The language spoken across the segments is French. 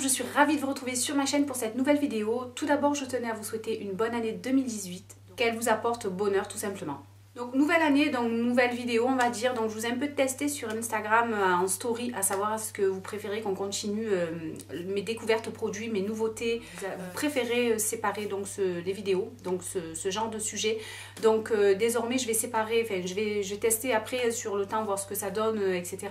je suis ravie de vous retrouver sur ma chaîne pour cette nouvelle vidéo. Tout d'abord, je tenais à vous souhaiter une bonne année 2018, qu'elle vous apporte bonheur tout simplement. Donc nouvelle année, donc nouvelle vidéo on va dire, donc je vous ai un peu testé sur Instagram en story, à savoir est-ce que vous préférez qu'on continue mes découvertes produits, mes nouveautés, vous préférez séparer donc les vidéos, donc ce genre de sujet. Donc désormais je vais séparer, enfin je vais tester après sur le temps, voir ce que ça donne, etc.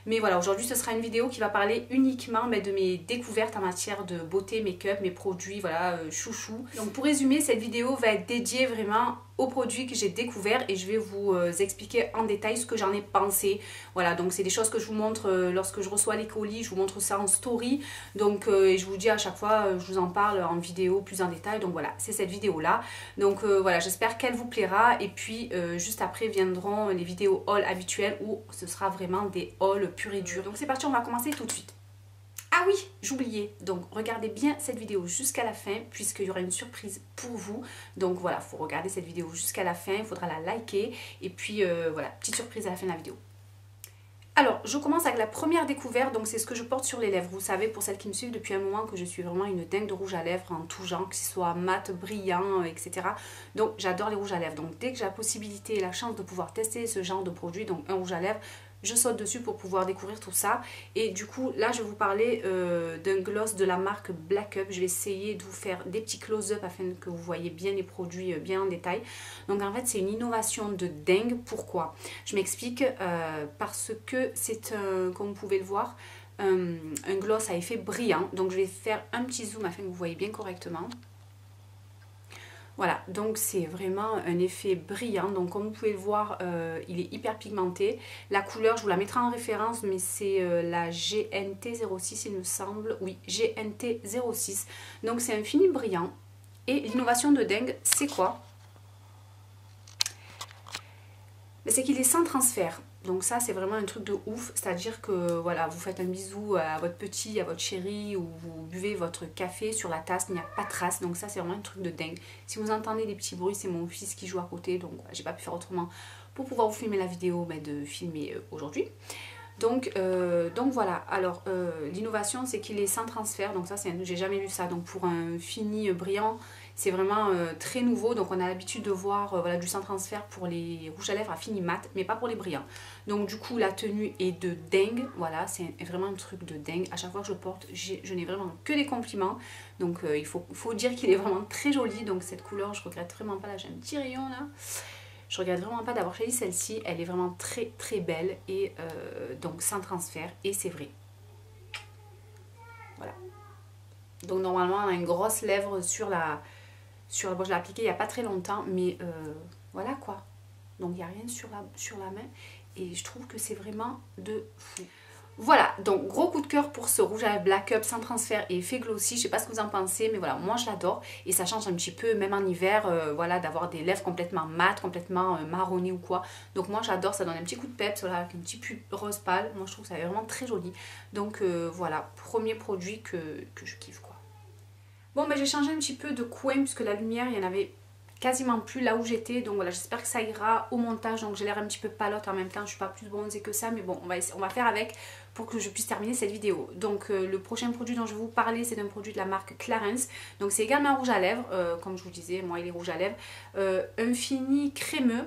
Mais voilà, aujourd'hui ce sera une vidéo qui va parler uniquement de mes découvertes en matière de beauté, make-up, mes produits, voilà, chouchou. Donc pour résumer, cette vidéo va être dédiée vraiment aux produits que j'ai découverts et je vais vous expliquer en détail ce que j'en ai pensé. Voilà, donc c'est des choses que je vous montre lorsque je reçois les colis, je vous montre ça en story. Donc et je vous dis à chaque fois, je vous en parle en vidéo plus en détail. Donc voilà, c'est cette vidéo là. Donc voilà, j'espère qu'elle vous plaira. Et puis juste après viendront les vidéos haul habituelles où ce sera vraiment des hauls purs et durs. Donc c'est parti, on va commencer tout de suite. Ah oui, j'oubliais, donc regardez bien cette vidéo jusqu'à la fin puisqu'il y aura une surprise pour vous. Donc voilà, il faut regarder cette vidéo jusqu'à la fin, il faudra la liker et puis voilà, petite surprise à la fin de la vidéo. Alors, je commence avec la première découverte, donc c'est ce que je porte sur les lèvres. Vous savez, pour celles qui me suivent depuis un moment, que je suis vraiment une dingue de rouge à lèvres en tout genre, que ce soit mat, brillant, etc. Donc j'adore les rouges à lèvres. Donc dès que j'ai la possibilité et la chance de pouvoir tester ce genre de produit, donc un rouge à lèvres, je saute dessus pour pouvoir découvrir tout ça. Et du coup là je vais vous parler d'un gloss de la marque Black Up. Je vais essayer de vous faire des petits close-up afin que vous voyez bien les produits bien en détail. Donc en fait c'est une innovation de dingue. Pourquoi? Je m'explique. Parce que c'est comme vous pouvez le voir, un gloss à effet brillant. Donc je vais faire un petit zoom afin que vous voyez bien correctement. Voilà, donc c'est vraiment un effet brillant. Donc comme vous pouvez le voir, il est hyper pigmenté. La couleur, je vous la mettrai en référence, mais c'est la GNT06 il me semble. Oui, GNT06. Donc c'est un fini brillant. Et l'innovation de dingue, c'est quoi? C'est qu'il est sans transfert. Donc ça c'est vraiment un truc de ouf, c'est-à-dire que voilà, vous faites un bisou à votre petit, à votre chéri, ou vous buvez votre café sur la tasse, il n'y a pas de trace. Donc ça c'est vraiment un truc de dingue. Si vous entendez des petits bruits, c'est mon fils qui joue à côté, donc voilà, j'ai pas pu faire autrement pour pouvoir vous filmer la vidéo, de filmer aujourd'hui. Donc voilà, alors l'innovation c'est qu'il est sans transfert, donc ça j'ai jamais vu ça. Donc pour un fini brillant, c'est vraiment très nouveau. Donc on a l'habitude de voir voilà, du sans transfert pour les rouges à lèvres à fini mat, mais pas pour les brillants. Donc du coup la tenue est de dingue, voilà, c'est vraiment un truc de dingue. À chaque fois que je le porte, je n'ai vraiment que des compliments. Donc il faut dire qu'il est vraiment très joli. Donc cette couleur, je regrette vraiment pas, là j'ai un petit rayon là. Je regrette vraiment pas d'avoir choisi celle-ci, elle est vraiment très très belle et donc sans transfert, et c'est vrai. Voilà. Donc normalement on a une grosse lèvre sur la... Bon, je l'ai appliquée il n'y a pas très longtemps, mais voilà quoi. Donc il n'y a rien sur la main et je trouve que c'est vraiment de fou. Voilà, donc gros coup de cœur pour ce rouge à lèvres Black Up sans transfert et effet glossy. Je sais pas ce que vous en pensez, mais voilà, moi je l'adore et ça change un petit peu, même en hiver, voilà, d'avoir des lèvres complètement mates, complètement marronnées ou quoi. Donc moi j'adore, ça donne un petit coup de peps, voilà, avec un petit pull rose pâle. Moi je trouve que ça est vraiment très joli. Donc voilà, premier produit que je kiffe quoi. Bon, j'ai changé un petit peu de coin puisque la lumière, il y en avait quasiment plus là où j'étais, donc voilà, j'espère que ça ira au montage. Donc j'ai l'air un petit peu palote en même temps, je suis pas plus bronzée que ça, mais bon, on va faire avec pour que je puisse terminer cette vidéo. Donc le prochain produit dont je vais vous parler, c'est un produit de la marque Clarins. Donc c'est également un rouge à lèvres, comme je vous disais, moi il est rouge à lèvres, un fini crémeux.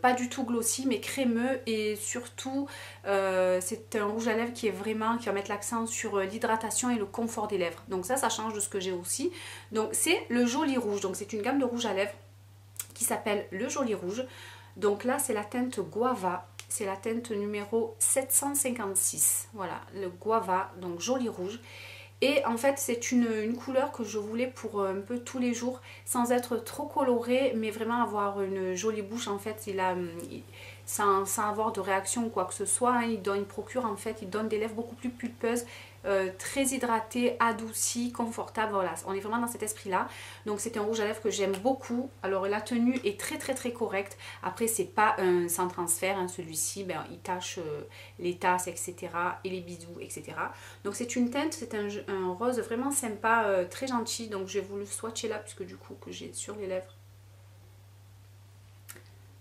Pas du tout glossy mais crémeux, et surtout c'est un rouge à lèvres qui va mettre l'accent sur l'hydratation et le confort des lèvres. Donc ça change de ce que j'ai aussi. Donc c'est le Joli Rouge, donc c'est une gamme de rouge à lèvres qui s'appelle le Joli Rouge. Donc là c'est la teinte Guava, c'est la teinte numéro 756, voilà, le Guava, donc Joli Rouge. Et en fait c'est une couleur que je voulais pour un peu tous les jours, sans être trop colorée, mais vraiment avoir une jolie bouche. En fait sans avoir de réaction ou quoi que ce soit, hein, il procure en fait, il donne des lèvres beaucoup plus pulpeuses, très hydratées, adoucies, confortables. Voilà, on est vraiment dans cet esprit là. Donc c'est un rouge à lèvres que j'aime beaucoup. Alors la tenue est très très très correcte. Après c'est pas un sans transfert, hein. Celui-ci il cache les tasses, etc. et les bisous, etc. Donc c'est une teinte, c'est un rose vraiment sympa, très gentil. Donc je vais vous le swatcher là puisque du coup que j'ai sur les lèvres.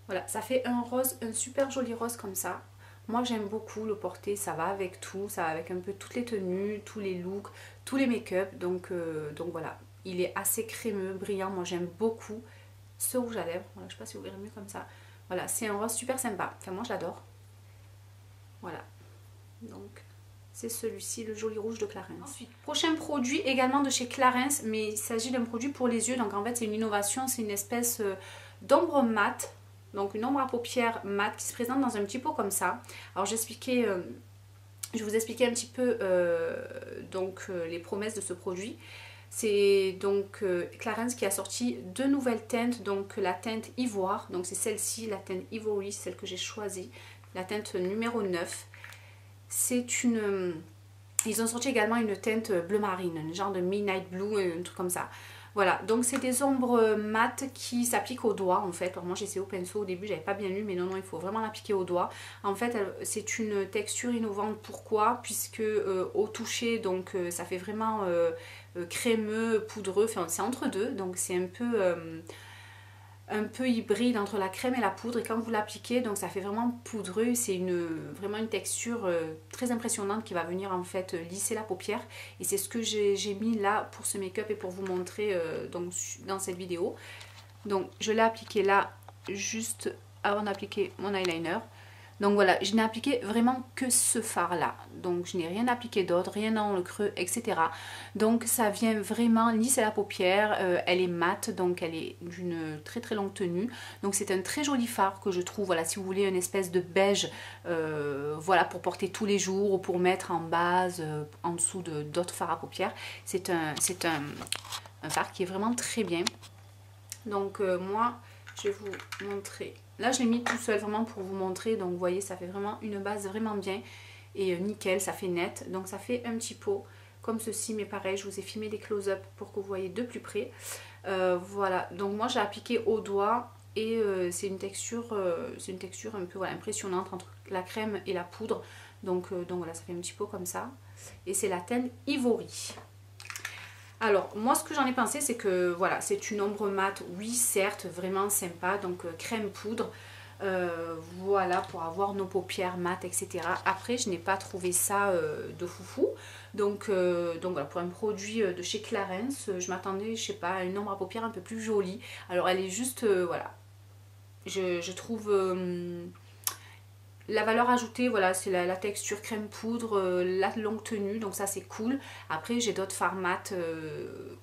Voilà, ça fait un rose, un super joli rose comme ça. Moi j'aime beaucoup le porter, ça va avec tout, ça va avec un peu toutes les tenues, tous les looks, tous les make-up. Donc voilà, il est assez crémeux, brillant, moi j'aime beaucoup ce rouge à lèvres. Voilà, je sais pas si vous verrez mieux comme ça. Voilà, c'est un rose super sympa, enfin moi je l'adore. Voilà, donc c'est celui-ci, le joli rouge de Clarins. Ensuite, prochain produit également de chez Clarins, mais il s'agit d'un produit pour les yeux. Donc en fait c'est une innovation, c'est une espèce d'ombre mate. Donc une ombre à paupières mate qui se présente dans un petit pot comme ça. Alors je vous expliquais un petit peu les promesses de ce produit. C'est donc Clarins qui a sorti 2 nouvelles teintes, donc la teinte ivoire, donc c'est celle-ci, la teinte Ivory, celle que j'ai choisie, la teinte numéro 9. C'est une... Ils ont sorti également une teinte bleu marine, un genre de midnight blue, un truc comme ça. Voilà, donc c'est des ombres mates qui s'appliquent au doigt en fait. Alors moi j'ai essayé au pinceau au début, j'avais pas bien lu, mais non, il faut vraiment l'appliquer au doigt. En fait, c'est une texture innovante. Pourquoi? Puisque au toucher, donc ça fait vraiment crémeux, poudreux, enfin c'est entre deux, donc c'est un peu hybride entre la crème et la poudre, et quand vous l'appliquez, donc ça fait vraiment poudreux, c'est vraiment une texture très impressionnante qui va venir en fait lisser la paupière, et c'est ce que j'ai mis là pour ce make-up et pour vous montrer donc dans cette vidéo. Donc je l'ai appliqué là juste avant d'appliquer mon eyeliner. Donc voilà, je n'ai appliqué vraiment que ce fard là, donc je n'ai rien appliqué d'autre, rien dans le creux, etc. Donc ça vient vraiment lisser la paupière, elle est mate, donc elle est d'une très très longue tenue. Donc c'est un très joli fard que je trouve, voilà, si vous voulez une espèce de beige, voilà, pour porter tous les jours ou pour mettre en base, en dessous d'autres fards à paupières. C'est un fard qui est vraiment très bien. Donc moi, je vais vous montrer. Là, je l'ai mis tout seul vraiment pour vous montrer. Donc, vous voyez, ça fait vraiment une base vraiment bien. Et nickel, ça fait net. Donc, ça fait un petit pot comme ceci. Mais pareil, je vous ai filmé des close-up pour que vous voyez de plus près. Voilà. Donc, moi, j'ai appliqué au doigt. Et c'est une texture un peu voilà, impressionnante entre la crème et la poudre. Donc voilà, ça fait un petit pot comme ça. Et c'est la teinte Ivory. Alors, moi, ce que j'en ai pensé, c'est que, voilà, c'est une ombre mate, oui, certes, vraiment sympa, donc crème poudre, voilà, pour avoir nos paupières mates, etc. Après, je n'ai pas trouvé ça de foufou, donc voilà, pour un produit de chez Clarins, je m'attendais, je sais pas, à une ombre à paupières un peu plus jolie. Alors, elle est juste, voilà, je trouve... la valeur ajoutée, voilà, c'est la texture crème poudre, la longue tenue, donc ça c'est cool. Après j'ai d'autres fards mat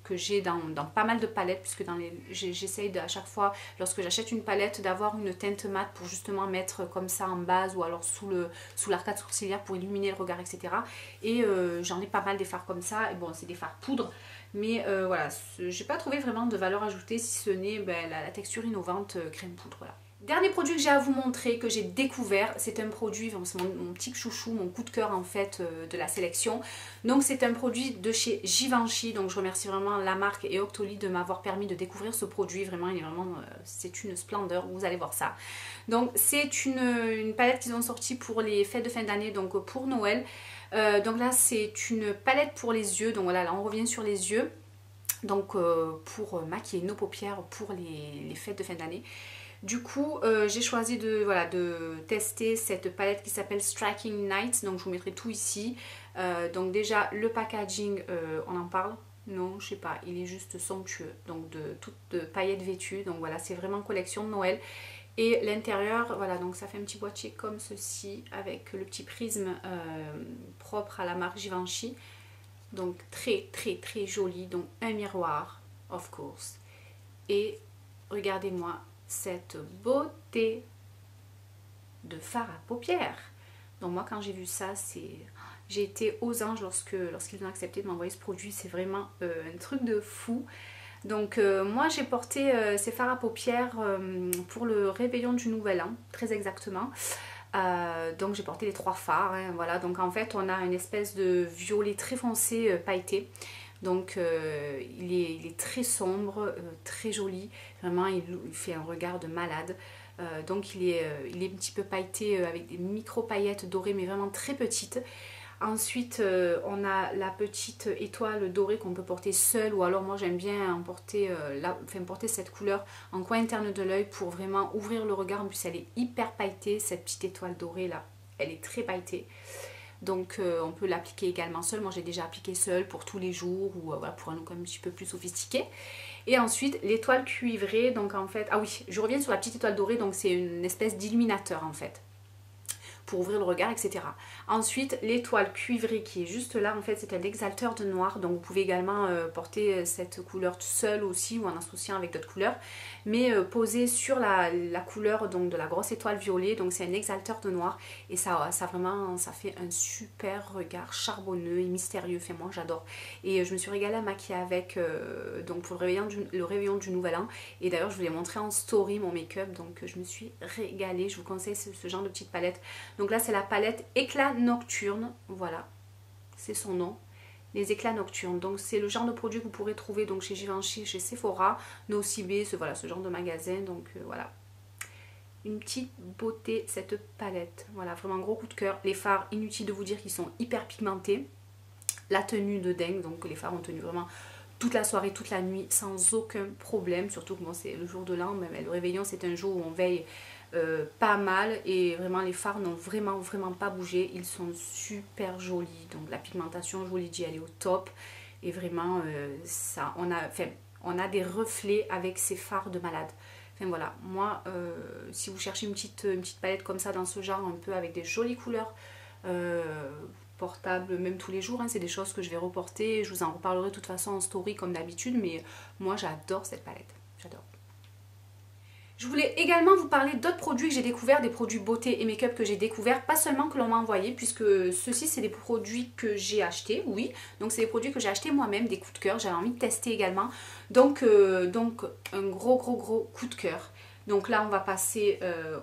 que j'ai dans pas mal de palettes, puisque j'essaye à chaque fois, lorsque j'achète une palette, d'avoir une teinte mat pour justement mettre comme ça en base, ou alors sous l'arcade sourcilière pour illuminer le regard, etc. Et j'en ai pas mal des fards comme ça, et bon c'est des fards poudre, mais voilà, j'ai pas trouvé vraiment de valeur ajoutée, si ce n'est la texture innovante crème poudre, voilà. Dernier produit que j'ai à vous montrer, que j'ai découvert, c'est un produit, c'est mon petit chouchou, mon coup de cœur en fait de la sélection. Donc c'est un produit de chez Givenchy, donc je remercie vraiment la marque et Octoly de m'avoir permis de découvrir ce produit. Vraiment, c'est une splendeur, vous allez voir ça. Donc c'est une palette qu'ils ont sortie pour les fêtes de fin d'année, donc pour Noël. Donc là c'est une palette pour les yeux, donc voilà, là on revient sur les yeux. Donc pour maquiller nos paupières pour les fêtes de fin d'année. Du coup, j'ai choisi de tester cette palette qui s'appelle Striking Night. Donc, je vous mettrai tout ici. Donc, déjà, le packaging, on en parle? Non, je sais pas. Il est juste somptueux. Donc, de paillettes vêtues. Donc, voilà, c'est vraiment collection de Noël. Et l'intérieur, voilà, donc ça fait un petit boîtier comme ceci avec le petit prisme propre à la marque Givenchy. Donc, très, très, très joli. Donc, un miroir, of course. Et regardez-moi cette beauté de fard à paupières. Donc moi quand j'ai vu ça, j'ai été aux anges lorsqu'ils ont accepté de m'envoyer ce produit. C'est vraiment un truc de fou. Donc moi j'ai porté ces fards à paupières pour le réveillon du Nouvel An, très exactement. Donc j'ai porté les 3 fards, hein, voilà. Donc en fait on a une espèce de violet très foncé pailleté. Donc il est très sombre, très joli, vraiment il fait un regard de malade. Donc il est un petit peu pailleté avec des micro paillettes dorées mais vraiment très petites. Ensuite on a la petite étoile dorée qu'on peut porter seule, ou alors moi j'aime bien porter cette couleur en coin interne de l'œil pour vraiment ouvrir le regard. En plus elle est hyper pailletée, cette petite étoile dorée là, elle est très pailletée. Donc on peut l'appliquer également seule. Moi j'ai déjà appliqué seule pour tous les jours ou voilà, pour un look un petit peu plus sophistiqué. Et ensuite l'étoile cuivrée, donc en fait, ah oui, je reviens sur la petite étoile dorée, donc c'est une espèce d'illuminateur en fait, pour ouvrir le regard, etc. Ensuite, l'étoile cuivrée qui est juste là, en fait, c'est un exalteur de noir. Donc, vous pouvez également porter cette couleur seule aussi ou en associant avec d'autres couleurs. Mais posée sur la couleur donc, de la grosse étoile violet. Donc, c'est un exalteur de noir. Et ça vraiment, ça fait un super regard charbonneux et mystérieux. Enfin, moi, j'adore. Et je me suis régalée à maquiller avec, donc pour le réveillon du Nouvel An. Et d'ailleurs, je vous l'ai montré en story, mon make-up. Donc, je me suis régalée. Je vous conseille ce genre de petite palette. Donc là, c'est la palette Éclat Nocturne. Voilà, c'est son nom. Les éclats nocturnes. Donc c'est le genre de produit que vous pourrez trouver donc chez Givenchy, chez Sephora, Nocibé, voilà, ce genre de magasin. Donc voilà. Une petite beauté cette palette. Voilà, vraiment gros coup de cœur. Les fards, inutile de vous dire qu'ils sont hyper pigmentés. La tenue de dingue. Donc les fards ont tenu vraiment toute la soirée, toute la nuit, sans aucun problème. Surtout que bon, c'est le jour de l'an, mais le réveillon, c'est un jour où on veille pas mal. Et vraiment, les fards n'ont vraiment pas bougé. Ils sont super jolis. Donc la pigmentation, je vous l'ai dit, elle est au top. Et vraiment, ça, on a des reflets avec ces fards de malade. Enfin voilà, moi, si vous cherchez une petite palette comme ça, dans ce genre, un peu avec des jolies couleurs, portable même tous les jours, hein, c'est des choses que je vais reporter, je vous en reparlerai de toute façon en story comme d'habitude, mais moi j'adore cette palette, j'adore. Je voulais également vous parler d'autres produits que j'ai découverts, des produits beauté et make-up que j'ai découverts, pas seulement que l'on m'a envoyé, puisque ceux-ci c'est des produits que j'ai achetés, oui, donc c'est des produits que j'ai achetés moi-même, des coups de cœur, j'avais envie de tester également, donc un gros coup de cœur. Donc là on va passer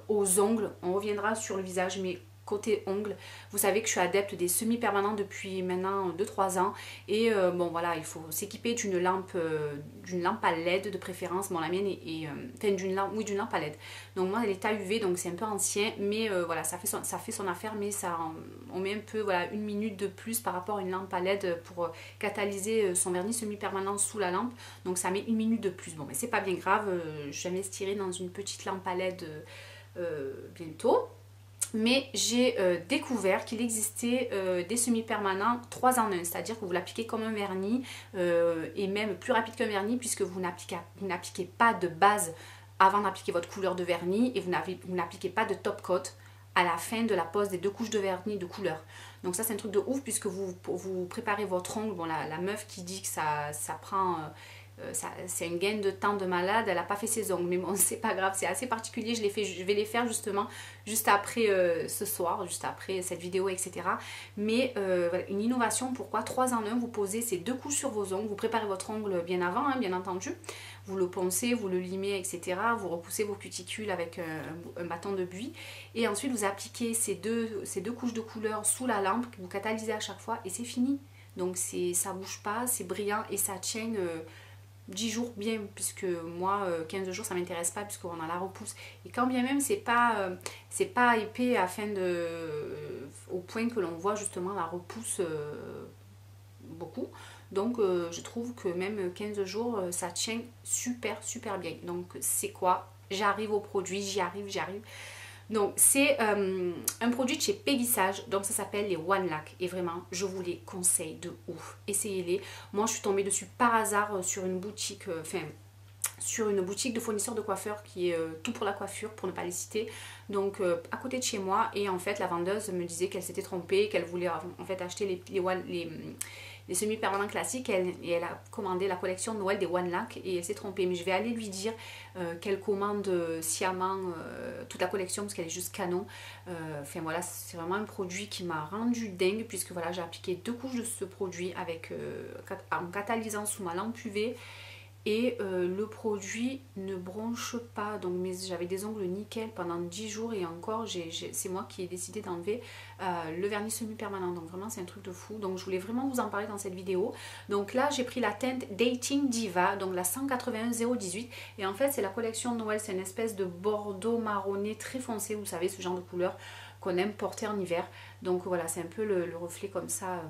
aux ongles, on reviendra sur le visage, mais côté ongles, vous savez que je suis adepte des semi-permanents depuis maintenant 2-3 ans et bon voilà, il faut s'équiper d'une lampe à LED de préférence. Bon, la mienne est enfin d'une lampe à LED. Donc moi elle est AUV, donc c'est un peu ancien, mais voilà, ça fait son affaire, mais ça on met un peu voilà 1 minute de plus par rapport à une lampe à LED pour catalyser son vernis semi-permanent sous la lampe. Donc ça met 1 minute de plus. Bon, mais c'est pas bien grave, j'investirai dans une petite lampe à LED bientôt. Mais j'ai découvert qu'il existait des semi-permanents 3 en 1, c'est-à-dire que vous l'appliquez comme un vernis et même plus rapide qu'un vernis, puisque vous n'appliquez pas de base avant d'appliquer votre couleur de vernis et vous n'appliquez pas de top coat à la fin de la pose des 2 couches de vernis de couleur. Donc ça c'est un truc de ouf, puisque vous préparez votre ongle. Bon, la meuf qui dit que ça prend... c'est une gaine de temps de malade, elle n'a pas fait ses ongles, mais bon, c'est pas grave, c'est assez particulier, je vais les faire justement juste après ce soir, juste après cette vidéo, etc. Mais voilà, une innovation, pourquoi 3 en 1, vous posez ces 2 couches sur vos ongles, vous préparez votre ongle bien avant, hein, bien entendu, vous le poncez, vous le limez, etc. Vous repoussez vos cuticules avec un bâton de buis, et ensuite vous appliquez ces deux couches de couleur sous la lampe, que vous catalysez à chaque fois, et c'est fini. Donc ça bouge pas, c'est brillant, et ça tient... 10 jours bien, puisque moi 15 jours ça m'intéresse pas, puisqu'on a la repousse, et quand bien même c'est pas épais afin au point que l'on voit justement la repousse beaucoup. Donc je trouve que même 15 jours ça tient super bien. Donc c'est quoi? J'arrive au produit, j'y arrive. Donc c'est un produit de chez Peggy-Sage, donc ça s'appelle les One Lac, et vraiment je vous les conseille de ouf, essayez-les. Moi je suis tombée dessus par hasard sur une boutique, de fournisseurs de coiffeurs qui est tout pour la coiffure, pour ne pas les citer, donc à côté de chez moi, et en fait la vendeuse me disait qu'elle s'était trompée, qu'elle voulait en fait acheter les semi-permanents classiques, et elle a commandé la collection de Noël des One Lac, et elle s'est trompée. Mais je vais aller lui dire qu'elle commande sciemment toute la collection, parce qu'elle est juste canon. Enfin voilà, c'est vraiment un produit qui m'a rendu dingue, puisque voilà, j'ai appliqué 2 couches de ce produit en catalysant sous ma lampe UV. Et le produit ne bronche pas, donc j'avais des ongles nickel pendant 10 jours, et encore c'est moi qui ai décidé d'enlever le vernis semi-permanent, donc vraiment c'est un truc de fou. Donc je voulais vraiment vous en parler dans cette vidéo. Donc là j'ai pris la teinte Dating Diva, donc la 181 018, et en fait c'est la collection de Noël, c'est une espèce de bordeaux marronné très foncé, vous savez, ce genre de couleur qu'on aime porter en hiver. Donc voilà, c'est un peu le reflet comme ça,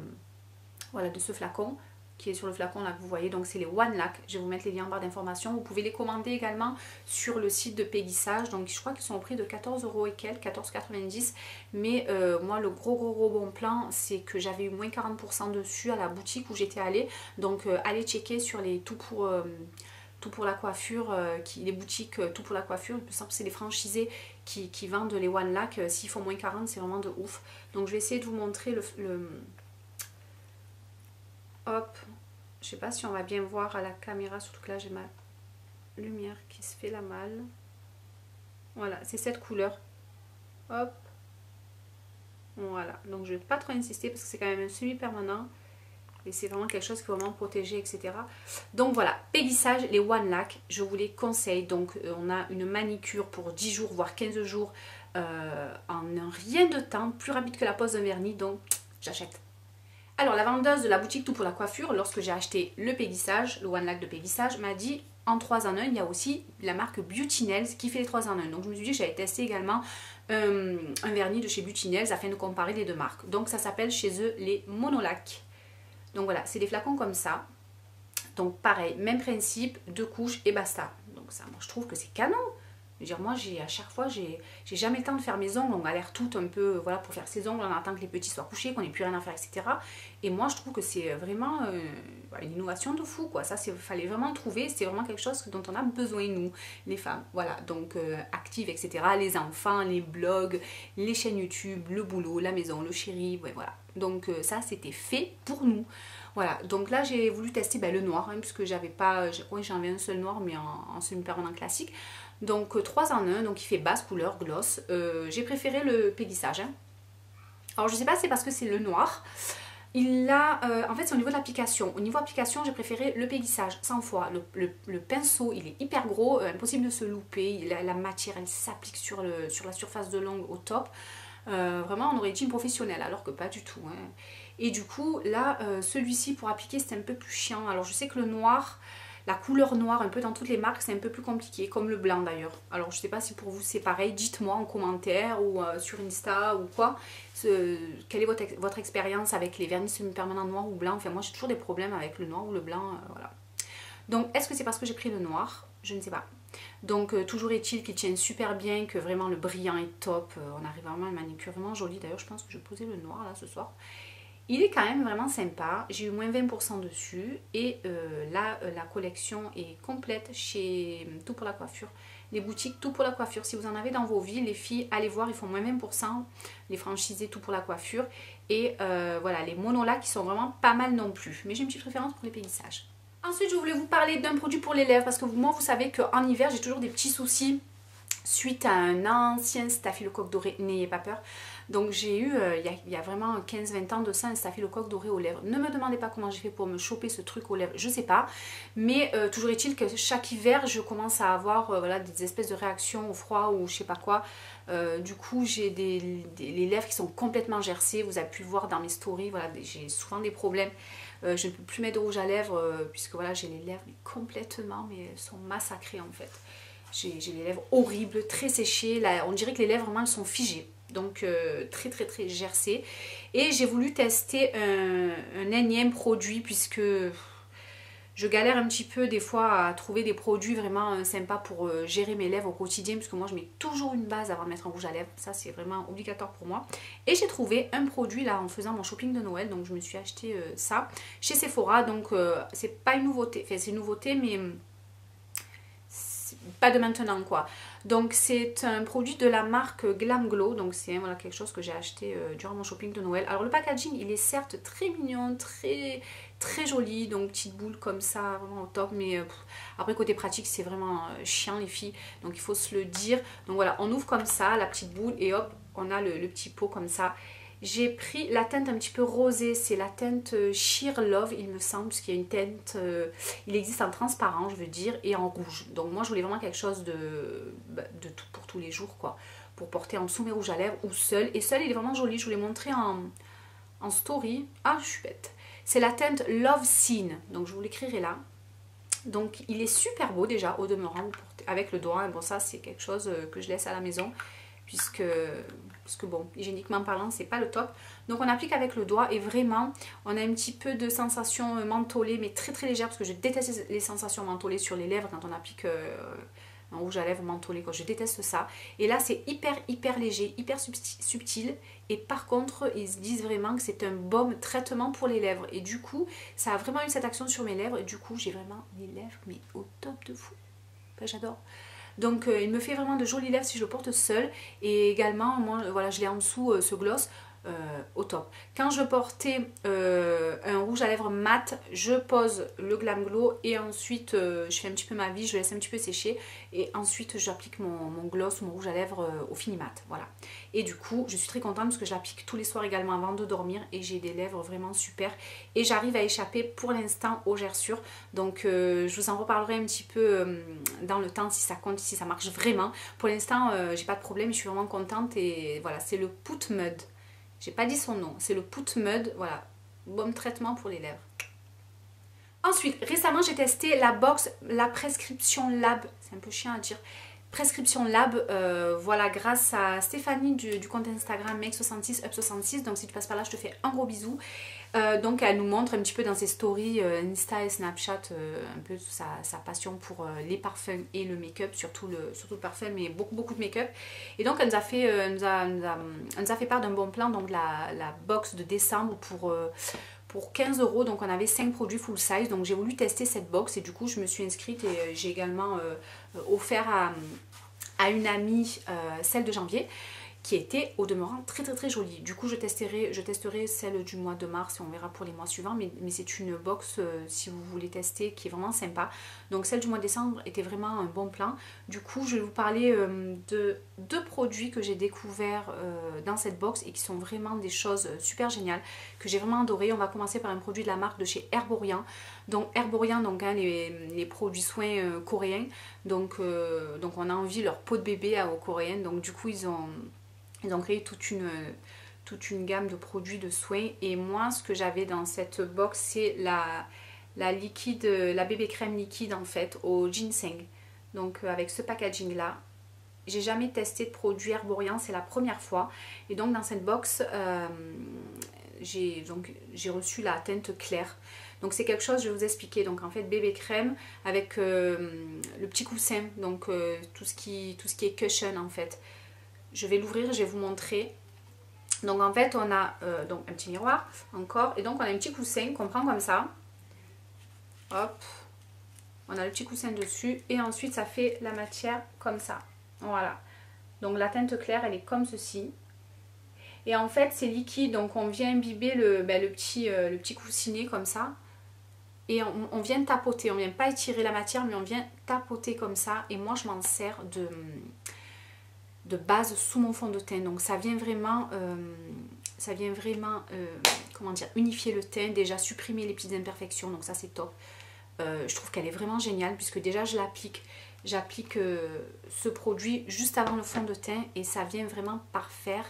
voilà, de ce flacon. qui est sur le flacon là que vous voyez, donc c'est les One Lac. Je vais vous mettre les liens en barre d'informations. Vous pouvez les commander également sur le site de Peggy Sage, donc je crois qu'ils sont au prix de 14 € et quelques, 14,90 €. Mais moi le gros bon plan, c'est que j'avais eu moins 40% dessus à la boutique où j'étais allée. Donc allez checker sur les tout pour la coiffure, les boutiques tout pour la coiffure, il me semble que c'est les franchisés qui vendent les One Lac. S'ils font moins 40, c'est vraiment de ouf. Donc je vais essayer de vous montrer hop, je sais pas si on va bien voir à la caméra, surtout que là j'ai ma lumière qui se fait la malle. Voilà, c'est cette couleur. Hop. Voilà, donc je vais pas trop insister parce que c'est quand même un semi-permanent. Et c'est vraiment quelque chose qui va vraiment protéger, etc. Donc voilà, Peggy Sage, les One Lac, je vous les conseille. Donc on a une manicure pour 10 jours, voire 15 jours en un rien de temps, plus rapide que la pose d'un vernis, donc j'achète. Alors la vendeuse de la boutique Tout pour la coiffure, lorsque j'ai acheté le Peggy Sage, le One Lac de Peggy Sage, m'a dit en 3 en 1, il y a aussi la marque Beauty Nails qui fait les 3 en 1. Donc je me suis dit que j'allais tester également un vernis de chez Beauty Nails afin de comparer les deux marques. Donc ça s'appelle chez eux les Monolac. Donc voilà, c'est des flacons comme ça. Donc pareil, même principe, 2 couches et basta. Donc ça, moi je trouve que c'est canon. Je veux dire, moi à chaque fois, j'ai jamais le temps de faire mes ongles. On galère toutes un peu, voilà, pour faire ses ongles. On attend que les petits soient couchés, qu'on n'ait plus rien à faire, etc. Et moi je trouve que c'est vraiment une innovation de fou, quoi. Ça, il fallait vraiment le trouver. C'est vraiment quelque chose dont on a besoin, nous, les femmes. Voilà, donc actives, etc. Les enfants, les blogs, les chaînes YouTube, le boulot, la maison, le chéri, ouais, voilà. Donc ça, c'était fait pour nous. Voilà, donc là j'ai voulu tester le noir, hein, puisque j'avais pas, oui, j'en avais un seul noir, mais en semi-permanent classique. Donc 3 en 1, donc il fait basse couleur, gloss. J'ai préféré le Peggy Sage. Hein. Alors je sais pas si c'est parce que c'est le noir. Il a, en fait c'est au niveau de l'application. Au niveau application, j'ai préféré le Peggy Sage 100 fois. Le pinceau, il est hyper gros, impossible de se louper. La matière, elle s'applique sur la surface de l'ongle au top. Vraiment, on aurait dit une professionnelle, alors que pas du tout. Hein. Et du coup, là, celui-ci pour appliquer, c'est un peu plus chiant. Alors je sais que le noir, la couleur noire, un peu dans toutes les marques, c'est un peu plus compliqué, comme le blanc d'ailleurs. Alors je sais pas si pour vous c'est pareil, dites-moi en commentaire ou sur Insta ou quoi. Quelle est votre expérience avec les vernis semi-permanents noirs ou blancs? Enfin moi j'ai toujours des problèmes avec le noir ou le blanc, voilà. Donc est-ce que c'est parce que j'ai pris le noir? Je ne sais pas. Donc toujours est-il qu'il tient super bien, que vraiment le brillant est top. On arrive vraiment à une manicure vraiment jolie. D'ailleurs je pense que je vais poser le noir là ce soir. Il est quand même vraiment sympa, j'ai eu moins 20% dessus et là la collection est complète chez Tout pour la coiffure. Les boutiques Tout pour la coiffure, si vous en avez dans vos villes, les filles, allez voir, ils font moins 20%, les franchisés Tout pour la coiffure. Et voilà, les Monolac qui sont vraiment pas mal non plus, mais j'ai une petite préférence pour les Peggy Sage. Ensuite, je voulais vous parler d'un produit pour les lèvres parce que moi, vous savez qu'en hiver, j'ai toujours des petits soucis suite à un ancien staphylocoque doré, n'ayez pas peur. Donc j'ai eu, il y a vraiment 15-20 ans de ça, un staphylocoque doré aux lèvres. Ne me demandez pas comment j'ai fait pour me choper ce truc aux lèvres, je sais pas. Mais toujours est-il que chaque hiver, je commence à avoir voilà, des espèces de réactions au froid ou je sais pas quoi. Du coup, j'ai les lèvres qui sont complètement gercées. Vous avez pu le voir dans mes stories, voilà, j'ai souvent des problèmes. Je ne peux plus mettre de rouge à lèvres puisque voilà, j'ai les lèvres complètement, mais elles sont massacrées en fait. J'ai les lèvres horribles, très séchées. Là, on dirait que les lèvres, vraiment, elles sont figées. Donc, très gercées. Et j'ai voulu tester un énième produit puisque je galère un petit peu des fois à trouver des produits vraiment sympas pour gérer mes lèvres au quotidien. Puisque moi, je mets toujours une base avant de mettre un rouge à lèvres. Ça, c'est vraiment obligatoire pour moi. Et j'ai trouvé un produit là en faisant mon shopping de Noël. Donc, je me suis acheté ça chez Sephora. Donc, c'est pas une nouveauté. Enfin, c'est une nouveauté, mais pas de maintenant quoi. Donc c'est un produit de la marque Glam Glow, donc c'est voilà, quelque chose que j'ai acheté durant mon shopping de Noël. Alors le packaging il est certes très mignon, très joli, donc petite boule comme ça, vraiment au top, mais après côté pratique c'est vraiment chiant les filles, donc il faut se le dire. Donc voilà, on ouvre comme ça la petite boule et hop, on a le petit pot comme ça. J'ai pris la teinte un petit peu rosée, c'est la teinte Sheer Love il me semble, parce qu'il y a une teinte, il existe en transparent je veux dire, et en rouge. Donc moi je voulais vraiment quelque chose de tout pour tous les jours quoi, pour porter en dessous mes rouges à lèvres ou seul. Et seul il est vraiment joli, je vous l'ai montré en story. Ah je suis bête. C'est la teinte Love Scene, donc je vous l'écrirai là. Donc il est super beau déjà au demeurant, avec le doigt, bon ça c'est quelque chose que je laisse à la maison. puisque bon, hygiéniquement parlant, c'est pas le top. Donc on applique avec le doigt et vraiment, on a un petit peu de sensation mentholée, mais très très légère, parce que je déteste les sensations mentholées sur les lèvres quand on applique un rouge à lèvres mentholé, quoi. Je déteste ça. Et là, c'est hyper léger, hyper subtil. Et par contre, ils se disent vraiment que c'est un baume traitement pour les lèvres. Et du coup, ça a vraiment eu cette action sur mes lèvres. Et du coup, j'ai vraiment les lèvres, mais au top de fou. Enfin, j'adore. Donc il me fait vraiment de jolies lèvres si je le porte seul. Et également, moi, voilà, je l'ai en dessous, ce gloss, au top. Quand je portais un rouge à lèvres mat, je pose le Glam Glow et ensuite je fais un petit peu ma vie, je laisse un petit peu sécher. Et ensuite j'applique mon gloss ou mon rouge à lèvres au Fini Mat. Voilà. Et du coup, je suis très contente parce que je l'applique tous les soirs également avant de dormir. Et j'ai des lèvres vraiment super. Et j'arrive à échapper pour l'instant aux gerçures. Donc je vous en reparlerai un petit peu dans le temps si ça compte, si ça marche vraiment. Pour l'instant, j'ai pas de problème, je suis vraiment contente. Et voilà, c'est le Put Mud. J'ai pas dit son nom, c'est le Put Mud, voilà, baume traitement pour les lèvres. Ensuite, récemment j'ai testé la box, la Prescription Lab, c'est un peu chiant à dire, Prescription Lab, voilà, grâce à Stéphanie du compte Instagram Make66 Up66, donc si tu passes par là, je te fais un gros bisou. Donc elle nous montre un petit peu dans ses stories Insta et Snapchat un peu sa passion pour les parfums et le make-up, surtout le parfum, mais beaucoup de make-up. Et donc elle nous a fait, elle nous a fait part d'un bon plan, donc la box de décembre pour 15 €. Donc on avait 5 produits full size, donc j'ai voulu tester cette box et du coup je me suis inscrite et j'ai également offert à une amie celle de janvier, qui était au demeurant très jolie. Du coup je testerai celle du mois de mars et on verra pour les mois suivants, mais c'est une box si vous voulez tester qui est vraiment sympa. Donc celle du mois de décembre était vraiment un bon plan. Du coup je vais vous parler de 2 produits que j'ai découverts dans cette box et qui sont vraiment des choses super géniales, que j'ai vraiment adoré. On va commencer par un produit de la marque de chez Herborian. Donc Herborian, donc hein, les produits soins coréens, donc on a envie leur peau de bébé aux coréennes, donc du coup ils ont créé toute une gamme de produits de soins. Et moi, ce que j'avais dans cette box, c'est la bébé crème liquide en fait au ginseng. Donc avec ce packaging là, j'ai jamais testé de produit Herborian, c'est la première fois. Et donc dans cette box, j'ai reçu la teinte claire. Donc c'est quelque chose, je vais vous expliquer. Donc en fait bébé crème avec le petit coussin, donc tout ce qui est cushion en fait. Je vais l'ouvrir, je vais vous montrer. Donc en fait on a donc un petit miroir encore, et donc on a un petit coussin qu'on prend comme ça. Hop, on a le petit coussin dessus et ensuite ça fait la matière comme ça. Voilà, donc la teinte claire elle est comme ceci. Et en fait c'est liquide, donc on vient imbiber le petit coussinet comme ça. Et on vient tapoter, on vient pas étirer la matière, mais on vient tapoter comme ça. Et moi je m'en sers de base sous mon fond de teint. Donc ça vient vraiment comment dire, unifier le teint, déjà supprimer les petites imperfections, donc ça c'est top. Je trouve qu'elle est vraiment géniale puisque déjà j'applique ce produit juste avant le fond de teint et ça vient vraiment parfaire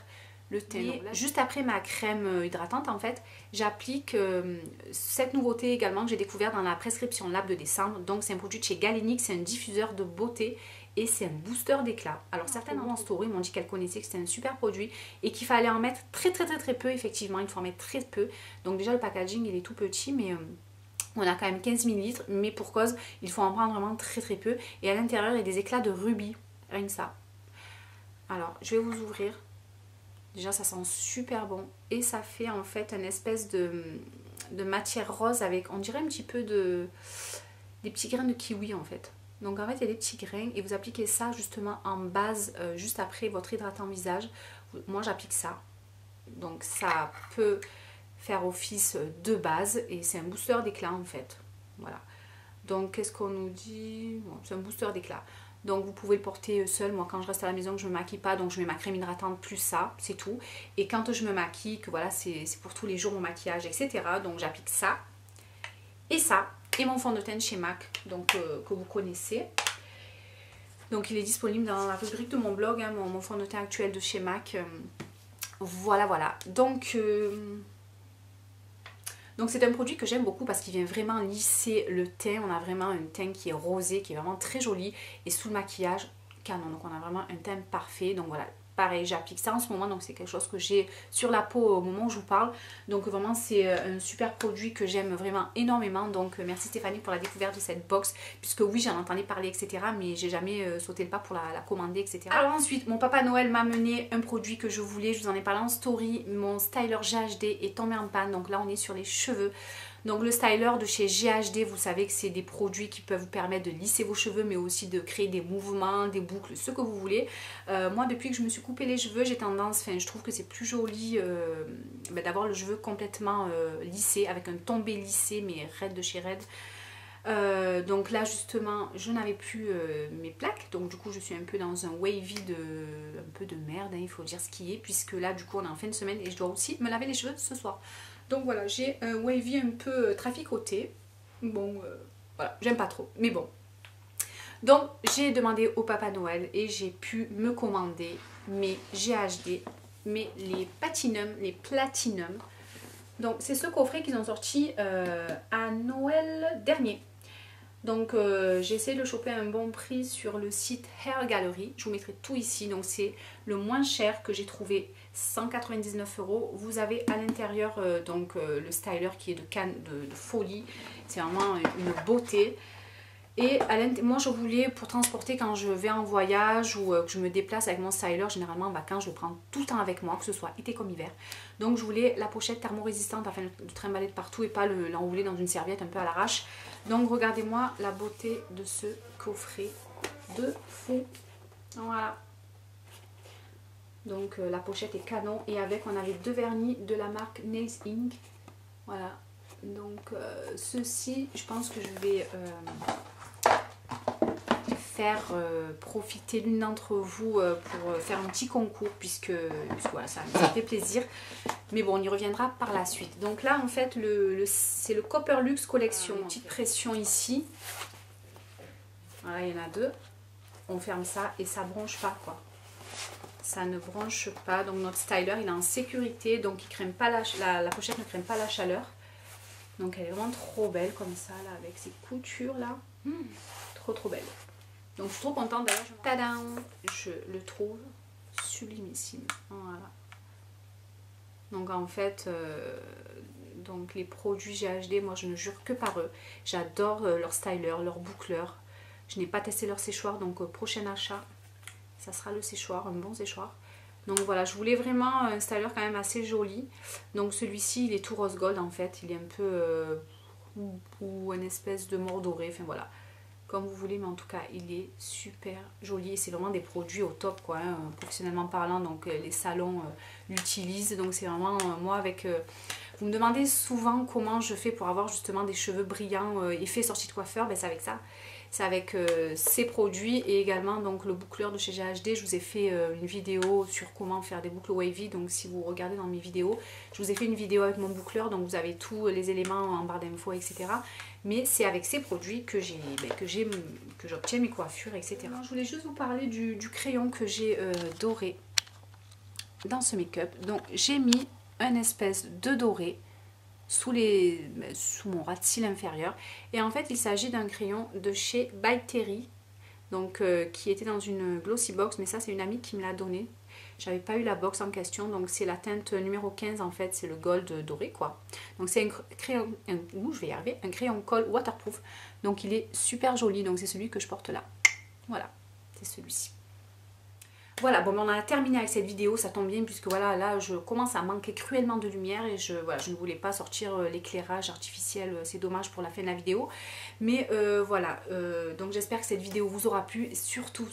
le teint. Et là, juste après ma crème hydratante en fait, j'applique cette nouveauté également que j'ai découvert dans la Prescription Lab de décembre. Donc c'est un produit de chez Galénic, c'est un diffuseur de beauté et c'est un booster d'éclat. Alors certaines en story m'ont dit qu'elles connaissaient, que c'était un super produit et qu'il fallait en mettre très peu. Effectivement il faut en mettre très peu. Donc déjà le packaging il est tout petit, mais on a quand même 15 ml, mais pour cause il faut en prendre vraiment très peu. Et à l'intérieur il y a des éclats de rubis, rien que ça. Alors je vais vous ouvrir. Déjà ça sent super bon et ça fait en fait une espèce de matière rose avec, on dirait un petit peu des petits grains de kiwi en fait. Donc en fait il y a des petits grains et vous appliquez ça justement en base juste après votre hydratant visage. Moi j'applique ça. Donc ça peut faire office de base et c'est un booster d'éclat en fait. Voilà. Donc qu'est-ce qu'on nous dit? Bon, c'est un booster d'éclat. Donc vous pouvez le porter seul. Moi quand je reste à la maison, que je ne me maquille pas, donc je mets ma crème hydratante plus ça, c'est tout. Et quand je me maquille, que voilà, c'est pour tous les jours mon maquillage, etc. Donc j'applique ça et ça. Et mon fond de teint chez MAC, donc que vous connaissez. Donc il est disponible dans la rubrique de mon blog, hein, mon fond de teint actuel de chez MAC. Voilà. Donc c'est un produit que j'aime beaucoup parce qu'il vient vraiment lisser le teint. On a vraiment un teint qui est rosé, qui est vraiment très joli. Et sous le maquillage, canon. Donc on a vraiment un teint parfait. Donc voilà, pareil, j'applique ça en ce moment, donc c'est quelque chose que j'ai sur la peau au moment où je vous parle. Donc vraiment c'est un super produit que j'aime vraiment énormément. Donc merci Stéphanie pour la découverte de cette box, puisque oui j'en entendais parler etc, mais j'ai jamais sauté le pas pour la commander etc. Alors ensuite mon papa Noël m'a mené un produit que je voulais, je vous en ai parlé en story, mon styler GHD est tombé en panne, donc là on est sur les cheveux. Donc le styler de chez GHD, vous savez que c'est des produits qui peuvent vous permettre de lisser vos cheveux, mais aussi de créer des mouvements, des boucles, ce que vous voulez. Moi depuis que je me suis coupé les cheveux, j'ai tendance, enfin je trouve que c'est plus joli d'avoir le cheveu complètement lissé, avec un tombé lissé, mais raide de chez raide. Donc là justement je n'avais plus mes plaques, donc du coup je suis un peu dans un wavy un peu de merde, hein, il faut dire ce qui est, puisque là du coup on est en fin de semaine et je dois aussi me laver les cheveux ce soir. Donc voilà, j'ai un wavy un peu traficoté. Bon, voilà, j'aime pas trop, mais bon. Donc j'ai demandé au Papa Noël et j'ai pu me commander mes GHD, mais les Platinum. Donc c'est ce coffret qu'ils ont sorti à Noël dernier. Donc j'ai essayé de le choper à un bon prix sur le site Hair Gallery. Je vous mettrai tout ici. Donc c'est le moins cher que j'ai trouvé, 199 €. Vous avez à l'intérieur le styler qui est de folie. C'est vraiment une beauté. Et moi je voulais pour transporter quand je vais en voyage ou que je me déplace avec mon styler, généralement en vacances je le prends tout le temps avec moi, que ce soit été comme hiver. Donc je voulais la pochette thermorésistante afin de trimballer de partout et pas l'enrouler dans une serviette un peu à l'arrache. Donc regardez-moi la beauté de ce coffret de fou. Voilà. Donc la pochette est canon et avec on avait 2 vernis de la marque Nails Inc. Voilà. Donc ceci je pense que je vais faire profiter l'une d'entre vous pour faire un petit concours puisque voilà, ça fait plaisir, mais bon on y reviendra par la suite. Donc là en fait c'est le Copper Luxe Collection, petite pression ici, voilà il y en a 2, on ferme ça et ça bronche pas quoi, ça ne bronche pas. Donc notre styler il est en sécurité, donc il crème pas la pochette ne crème pas la chaleur, donc elle est vraiment trop belle comme ça là avec ces coutures là, trop belle. Donc je suis trop contente d'ailleurs. Tadam, je le trouve sublimissime. Voilà. Donc en fait, donc les produits GHD, moi je ne jure que par eux. J'adore leur styler, leur boucleur. Je n'ai pas testé leur séchoir, donc prochain achat, ça sera le séchoir, un bon séchoir. Donc voilà, je voulais vraiment un styler quand même assez joli. Donc celui-ci, il est tout rose gold en fait. Il est un peu ou une espèce de mort doré, enfin voilà. Comme vous voulez, mais en tout cas il est super joli et c'est vraiment des produits au top quoi, hein, professionnellement parlant, donc les salons l'utilisent, donc c'est vraiment moi avec vous me demandez souvent comment je fais pour avoir justement des cheveux brillants effet sortie de coiffeur, ben c'est avec ça, c'est avec ces produits et également donc le boucleur de chez GHD. Je vous ai fait une vidéo sur comment faire des boucles wavy, donc si vous regardez dans mes vidéos, je vous ai fait une vidéo avec mon boucleur, donc vous avez tous les éléments en barre d'infos etc. Mais c'est avec ces produits que j'obtiens mes coiffures etc. Alors, je voulais juste vous parler du crayon que j'ai doré dans ce make-up. Donc j'ai mis un espèce de doré sous mon ras de cils inférieur, et en fait il s'agit d'un crayon de chez By Terry, donc qui était dans une glossy box, mais ça c'est une amie qui me l'a donné, j'avais pas eu la box en question. Donc c'est la teinte numéro 15 en fait, c'est le gold doré quoi. Donc c'est un crayon, un crayon colle waterproof, donc il est super joli, donc c'est celui que je porte là, voilà, c'est celui-ci. Voilà, bon, on a terminé avec cette vidéo, ça tombe bien puisque voilà, là je commence à manquer cruellement de lumière et je ne voulais pas sortir l'éclairage artificiel, c'est dommage pour la fin de la vidéo. Mais voilà, donc j'espère que cette vidéo vous aura plu. Surtout,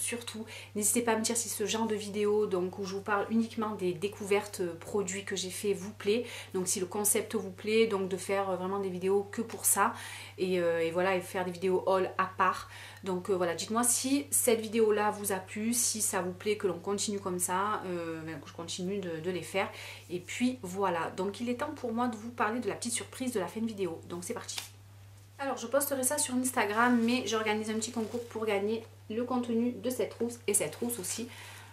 n'hésitez pas à me dire si ce genre de vidéo, donc où je vous parle uniquement des découvertes produits que j'ai fait vous plaît. Donc si le concept vous plaît, donc de faire vraiment des vidéos que pour ça. Et voilà, et faire des vidéos haul à part. Donc voilà, dites-moi si cette vidéo là vous a plu, si ça vous plaît que l'on continue comme ça, que je continue de les faire. Et puis voilà, donc il est temps pour moi de vous parler de la petite surprise de la fin de vidéo. Donc c'est parti. Alors je posterai ça sur Instagram, mais j'organise un petit concours pour gagner le contenu de cette trousse et cette trousse aussi.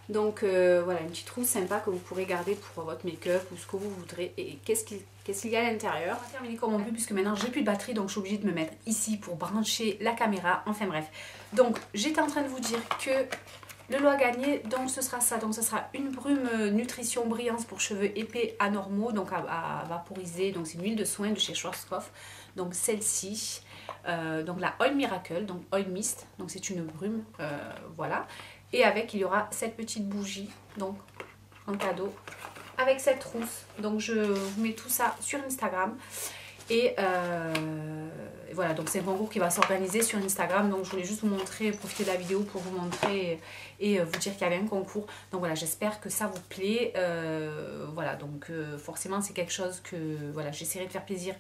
Donc voilà, une petite trousse sympa que vous pourrez garder pour votre make-up ou ce que vous voudrez. Et qu'est-ce qu'il y a à l'intérieur? On va terminer comme on peut puisque maintenant j'ai plus de batterie, donc je suis obligée de me mettre ici pour brancher la caméra. Enfin bref. Donc j'étais en train de vous dire que Le lot à gagner, donc ce sera ça. Donc ce sera une brume nutrition brillance pour cheveux épais anormaux, donc à vaporiser. Donc c'est une huile de soin de chez Schwarzkopf. Donc celle-ci, donc la Oil Miracle, donc Oil Mist. Donc c'est une brume, voilà. Et avec, il y aura cette petite bougie, donc en cadeau, avec cette trousse. Donc je vous mets tout ça sur Instagram. Et voilà, donc c'est un concours qui va s'organiser sur Instagram. Donc je voulais juste vous montrer, profiter de la vidéo pour vous montrer et vous dire qu'il y avait un concours. Donc voilà, j'espère que ça vous plaît. Voilà, donc forcément c'est quelque chose que voilà, j'essaierai de faire plaisir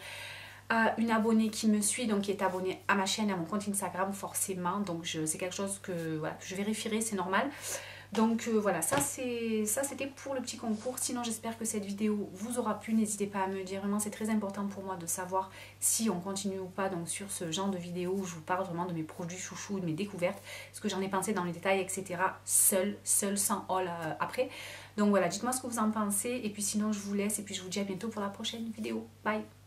à une abonnée qui me suit, donc qui est abonnée à ma chaîne et à mon compte Instagram forcément. Donc c'est quelque chose que, voilà, que je vérifierai, c'est normal. Donc voilà, ça c'était pour le petit concours. Sinon j'espère que cette vidéo vous aura plu. N'hésitez pas à me dire, vraiment c'est très important pour moi de savoir si on continue ou pas donc sur ce genre de vidéo où je vous parle vraiment de mes produits chouchous, de mes découvertes, ce que j'en ai pensé dans les détails, etc. Seul sans haul après. Donc voilà, dites-moi ce que vous en pensez et puis sinon je vous laisse et puis je vous dis à bientôt pour la prochaine vidéo. Bye!